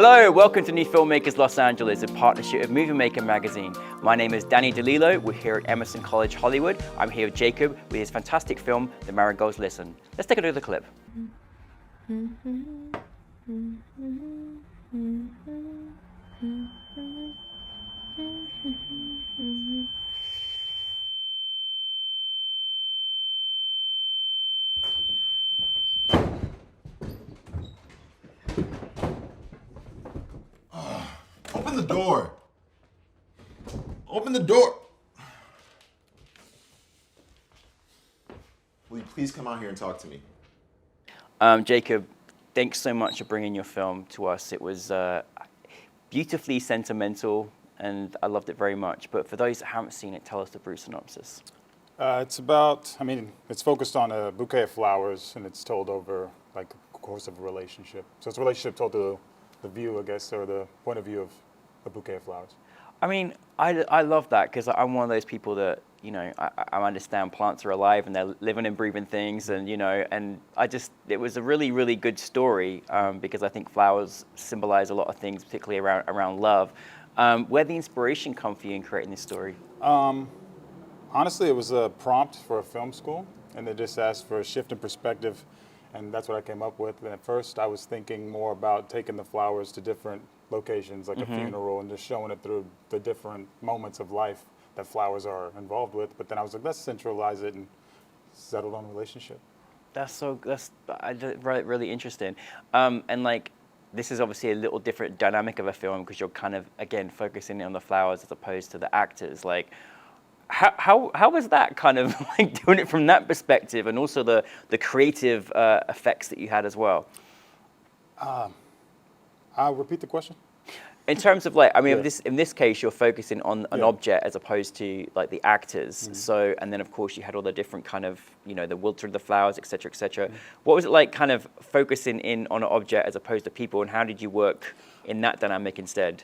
Hello, welcome to NewFilmmakers Los Angeles, in partnership with Movie Maker magazine. My name is Danny DeLillo. We're here at Emerson College, Hollywood. I'm here with Jacob with his fantastic film, The Marigolds Listen. Let's take a look at the clip. Open the door. Open the door. Will you please come out here and talk to me? Jacob, thanks so much for bringing your film to us. It was beautifully sentimental, and I loved it very much. But for those that haven't seen it, tell us the brief synopsis. It's focused on a bouquet of flowers, and it's told over like the course of a relationship. So it's a relationship told through the view, I guess, or the point of view of a bouquet of flowers. I mean, I love that because I'm one of those people that, you know, I understand plants are alive and they're living and breathing things, and, you know, and it was a really, really good story because I think flowers symbolize a lot of things, particularly around love. Where'd the inspiration come for you in creating this story? Honestly, it was a prompt for a film school, and they just asked for a shift in perspective, and that's what I came up with. And at first, I was thinking more about taking the flowers to different locations, like a funeral, and just showing it through the different moments of life that flowers are involved with. But then I was like, let's centralize it and settle on a relationship. That's really interesting. And like, this is obviously a little different dynamic of a film because you're kind of, again, focusing on the flowers as opposed to the actors. Like, how was that kind of like doing it from that perspective, and also the creative effects that you had as well? I'll repeat the question. In terms of like, I mean, Yeah. in this case, you're focusing on an Yeah. object as opposed to like the actors. So, and then of course you had all the different kind of, you know, the wilting of the flowers, et cetera, et cetera. What was it like kind of focusing in on an object as opposed to people, and how did you work in that dynamic instead?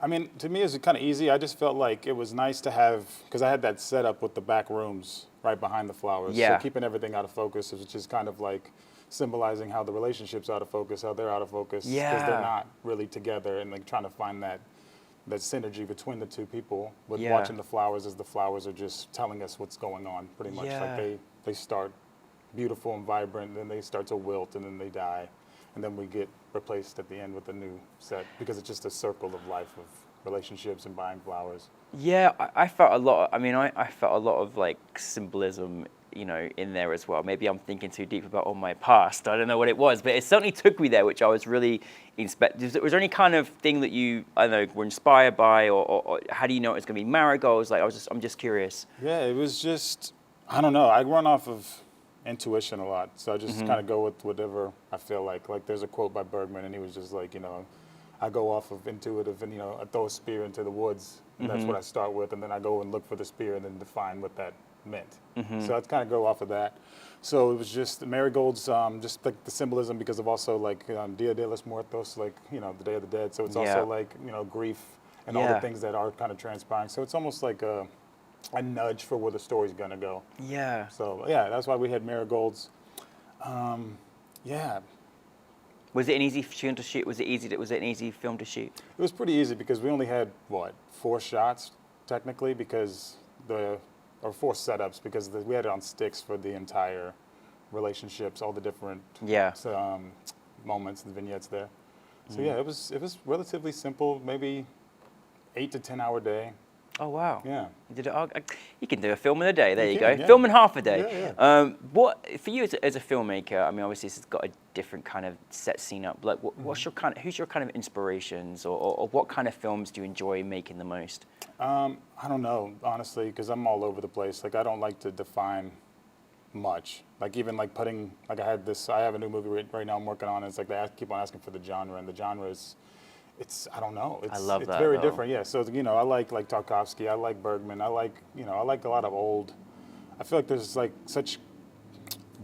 I mean, to me, it was kind of easy. I just felt like it was nice to have, because I had that setup with the back rooms right behind the flowers. Yeah. So keeping everything out of focus, which is kind of like symbolizing how the relationship's out of focus, how they're out of focus. Because Yeah. they're not really together, and like trying to find that synergy between the two people with Yeah. watching the flowers as the flowers are just telling us what's going on, pretty much. Yeah. Like they start beautiful and vibrant, and then they start to wilt, and then they die. And then we get replaced at the end with a new set because it's just a circle of life of relationships and buying flowers. Yeah, I felt a lot. I mean, I felt a lot of like symbolism, you know, in there as well. Maybe I'm thinking too deep about all my past. I don't know what it was, but it certainly took me there, which I was really inspired. Was there any kind of thing that you, I don't know, were inspired by, or how do you know it's going to be marigolds? Like, I'm just curious. Yeah, it was just, I don't know. I run off of intuition a lot, so I just kind of go with whatever I feel like. Like, there's a quote by Bergman, and he was just like, you know, I go off of intuitive, and you know, I throw a spear into the woods, and that's what I start with, and then I go and look for the spear, and then define what that meant. So I kind of go off of that. So it was just the marigolds, just like the symbolism, because of also like Dia de los Muertos, like, you know, the Day of the Dead. So it's Yeah. also like, you know, grief and all Yeah. the things that are kind of transpiring. So it's almost like a nudge for where the story's gonna go. Yeah. So yeah, that's why we had marigolds. Yeah, Was it an easy film to shoot? Was it an easy film to shoot? it was pretty easy because we only had, what, 4 shots technically, because or 4 setups, because we had it on sticks for the entire relationships, all the different Yeah. moments and vignettes there. So yeah, it was relatively simple, maybe 8 to 10 hour day. Oh wow. Yeah. You did it. You can do a film in a day. There you can, go. yeah. Film in half a day. Yeah, What for you as a filmmaker? I mean, obviously this has got a different kind of set scene up. Like, who's your kind of inspirations, or what kind of films do you enjoy making the most? I don't know, honestly, because I'm all over the place. Like, I don't like to define much. Like, even like putting, like I have a new movie right now I'm working on, and it's like they keep on asking for the genre, and the genre is, I don't know. I love it's that, very though. different, yeah. So, you know, I like Tarkovsky, I like Bergman, I like a lot of old, I feel like there's like such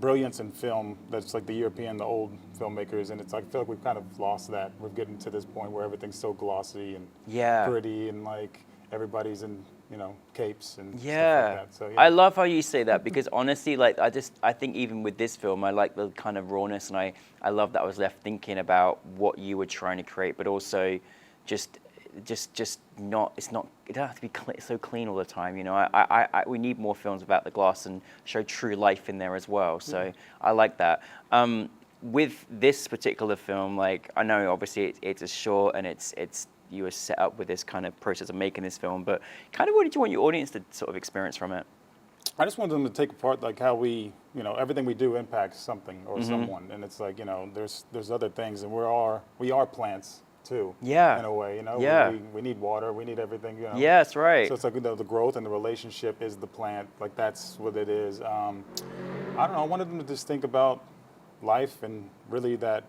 brilliance in film that's like the old filmmakers, and it's like, I feel like we've kind of lost that. We're getting to this point where everything's so glossy and Yeah. pretty, and like, everybody's in, you know, capes and stuff Yeah. like that. So, yeah. I love how you say that because honestly, like I think even with this film, I like the kind of rawness, and I love that I was left thinking about what you were trying to create, but also just not, it doesn't have to be so clean all the time, you know. We need more films about the glass and show true life in there as well. So I like that. With this particular film, like I know obviously it's a short and it's you were set up with this kind of process of making this film, but kind of what did you want your audience to sort of experience from it? I just want them to take apart like how we, you know, everything we do impacts something or someone, and it's like, you know, there's other things, and we are plants too. Yeah. In a way, you know. Yeah. We need water. We need everything. You know. Yeah, that's right. So it's like, you know, the growth and the relationship is the plant. Like that's what it is. I don't know. I wanted them to just think about life and really that,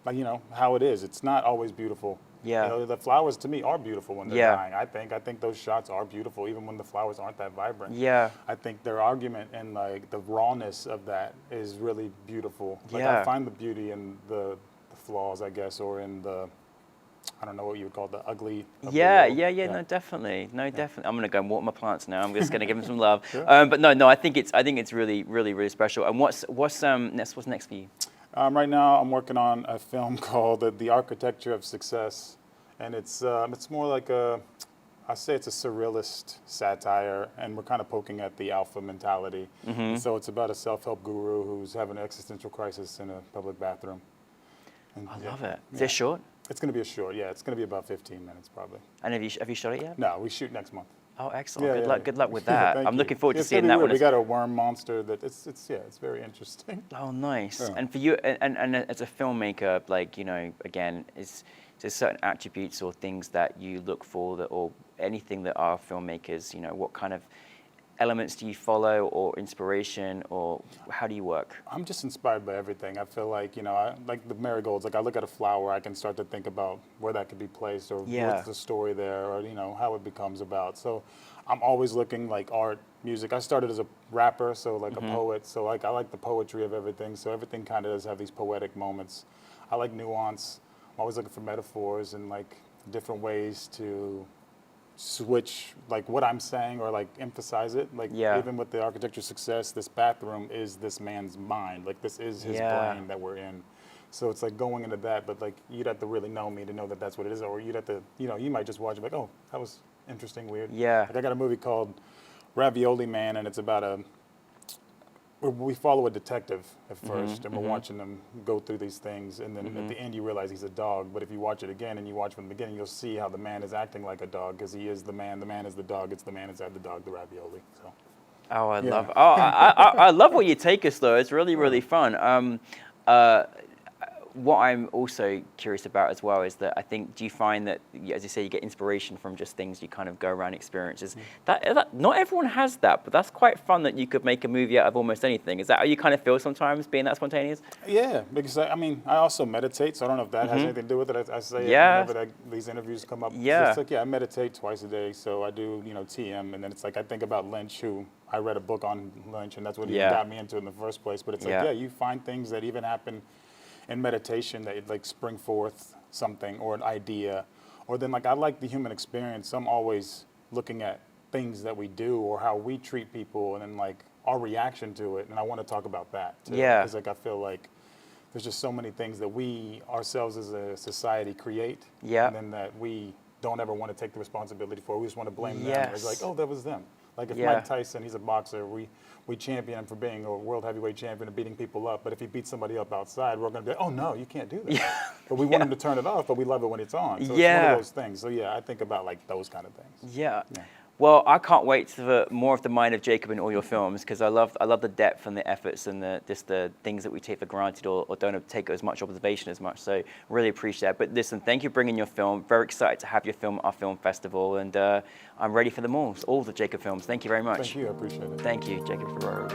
like, you know, how it is. It's not always beautiful. Yeah. You know, the flowers to me are beautiful when they're Yeah. dying. I think those shots are beautiful even when the flowers aren't that vibrant. Yeah. I think their argument and like the rawness of that is really beautiful. Like Yeah. I find the beauty in the flaws, I guess, or in the, I don't know what you would call the ugly. Of the world. No, definitely, definitely. I'm gonna go and water my plants now. I'm just gonna give them some love. But no, I think it's really, really, really special. And what's next for you? Right now, I'm working on a film called The Architecture of Success, and it's more like I say it's a surrealist satire, and we're kind of poking at the alpha mentality. So it's about a self-help guru who's having an existential crisis in a public bathroom. And, I love it. Is it short? It's going to be a short, yeah. It's going to be about 15 minutes probably. And have you shot it yet? No, we shoot next month. Oh, excellent. Yeah, Good luck with that. Thank I'm you. looking forward to It's seeing gonna that be one. weird. We got a worm monster that it's very interesting. Oh, nice. Yeah. And for you, and as a filmmaker, like, you know, again, is there certain attributes or things that you look for that, or anything that are filmmakers, you know, what kind of elements do you follow, or inspiration, or how do you work? I'm just inspired by everything. I feel like, you know, I like the marigolds. Like I look at a flower, I can start to think about where that could be placed, or what's the story there, or, you know, how it becomes about. So I'm always looking like art, music. I started as a rapper, so like a poet. So like I like the poetry of everything. So everything kind of does have these poetic moments. I like nuance. I'm always looking for metaphors and like different ways to switch like what I'm saying or like emphasize it. Like even with the architecture success, this bathroom is this man's mind. Like this is his brain that we're in. So it's like going into that, but like you'd have to really know me to know that that's what it is, or you'd have to, you know, you might just watch it like, oh, that was interesting, weird. Yeah. Like I got a movie called Ravioli Man, and it's about we follow a detective at first, and we're watching them go through these things, and then at the end you realize he's a dog. But if you watch it again and you watch from the beginning, you'll see how the man is acting like a dog, because he is the man is the dog, it's the man inside the dog, the ravioli. So. Oh, I love what you take us though. It's really, really fun. What I'm also curious about as well is that I think, do you find that, as you say, you get inspiration from just things you kind of go around experiences? That not everyone has that, but that's quite fun that you could make a movie out of almost anything. Is that how you kind of feel sometimes, being that spontaneous? Yeah, because I mean, I also meditate, so I don't know if that has anything to do with it. I say whenever these interviews come up. Yeah. It's like, I meditate twice a day, so I do, you know, TM, and then it's like I think about Lynch, who I read a book on Lynch, and that's what even got me into it in the first place. But it's like, you find things that even happen in meditation that like spring forth something or an idea, or then like I like the human experience. I'm always looking at things that we do or how we treat people, and then like our reaction to it, and I want to talk about that too. Yeah. Because like I feel like there's just so many things that we ourselves as a society create, and then that we don't ever want to take the responsibility for. We just want to blame them. It's like, oh, that was them. Like if Mike Tyson, he's a boxer, we champion him for being a world heavyweight champion and beating people up. But if he beats somebody up outside, we're going to be like, oh, no, you can't do that. But we want him to turn it off, but we love it when it's on. So it's one of those things. So yeah, I think about like those kind of things. Yeah. Well, I can't wait for more of the mind of Jacob in all your films, because I love the depth and the efforts and the things that we take for granted or don't take as much observation as much. So really appreciate that. But listen, thank you for bringing your film. Very excited to have your film at our film festival, and I'm ready for them all the Jacob films. Thank you very much. Thank you, I appreciate it. Thank you, Jacob Figueroa.